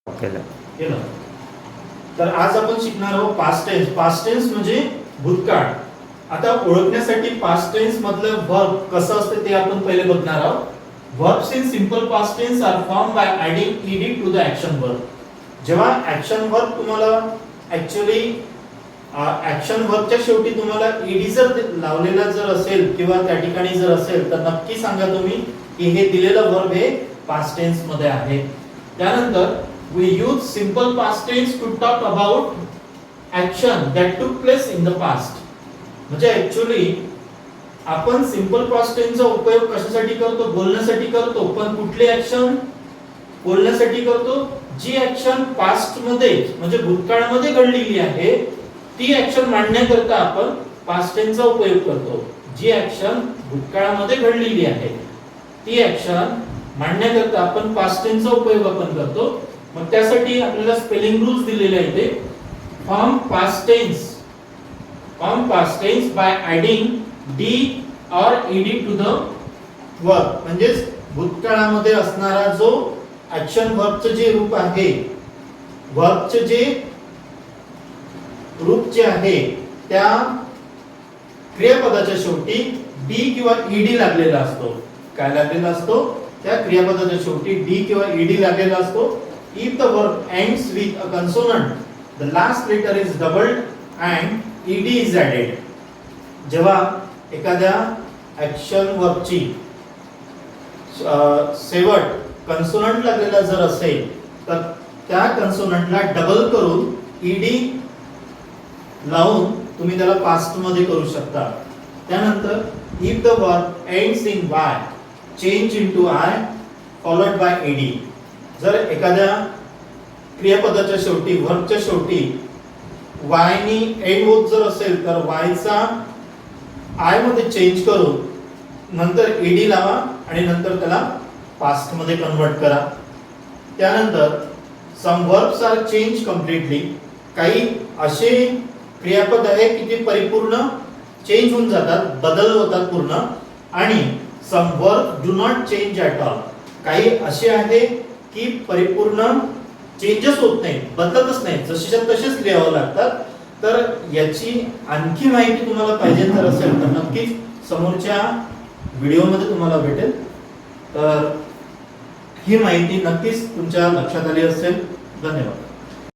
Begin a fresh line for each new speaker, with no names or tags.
केलं.
तर आज आपण शिकणार आहोत पास्ट टेन्स. पास्ट टेन्स म्हणजे भूतकाळ. आता ओळखण्यासाठी पास्ट टेन्स मधलं वर्ब कसं असतं ते आपण पहिले बघणार आहोत. Verbs in simple past tense are formed by adding ed to the action verb. जेव्हा ऍक्शन वर्ब तुम्हाला ऍक्च्युअली ऍक्शन वर्बच्या शेवटी तुम्हाला ed जर लावलेला जर असेल किंवा त्या ठिकाणी जर असेल तर नक्की सांगा तुम्ही की हे दिलेलं वर्ब हे पास्ट टेन्स मध्ये आहे. त्यानंतर we use simple past tense to talk about action that took place in the past. म्हणजे ऍक्च्युअली आपण सिंपल पास्ट टेन्सचा उपयोग कशासाठी करतो? बोलण्यासाठी करतो. पण कुठली ऍक्शन बोलण्यासाठी करतो? जी ऍक्शन पास्ट मध्ये म्हणजे भूतकाळामध्ये घडलेली आहे ती ऍक्शन मांडण्याकरता आपण पास्ट टेन्सचा उपयोग करतो. जी ऍक्शन भूतकाळामध्ये घडलेली आहे ती ऍक्शन मांडण्याकरता आपण पास्ट टेन्सचा उपयोग आपण करतो. मग त्यासाठी आपल्याला स्पेलिंग रूल्स दिलेले आहेत. ते form past tense by adding D और ed टू द वर्ब. म्हणजे भूतकाळामध्ये असणारा जो ऍक्शन वर्बचं जे रूप आहे वर्बचे जे रूप जे आहे त्या क्रियापदाच्या शेवटी डी किंवा ed लागलेला असतो. काय लागलेला असतो? त्या क्रियापदाच्या शेवटी डी किंवा ed लागलेला असतो. If the verb ends with a consonant, the last letter is doubled and ed is added. जेव्हा एखाद्या ऍक्शन वर्बची शेवट कन्सोनंट लागलेला जर असेल तर त्या कन्सोनंटला डबल करून ed लावून तुम्ही त्याला पास्ट मध्ये करू शकता. त्यानंतर if the verb ends in y, change into I followed by ed. जर एखाद्या क्रियापदाच्या शेवटी वर्बच्या शेवटी y नी एंड होत जर असेल तर y चा I मध्ये चेंज करून नंतर ed लावा आणि नंतर त्याला पास्ट मध्ये कन्वर्ट करा. त्यानंतर some verbs are change completely. काही असे क्रियापद आहे की ते परिपूर्ण चेंज होऊन जातात, बदल होतात पूर्ण. आणि some verb do not change at all. काही असे आहे की परिपूर्ण चेंजेस होत नाही, बदलतच नाही, जसेच्या तसेच लिहावं लागतात. तर याची आणखी माहिती तुम्हाला पाहिजे तर असेल तर नक्कीच समोरच्या व्हिडिओमध्ये तुम्हाला भेटेल. तर ही माहिती नक्कीच तुमच्या लक्षात आली असेल. धन्यवाद.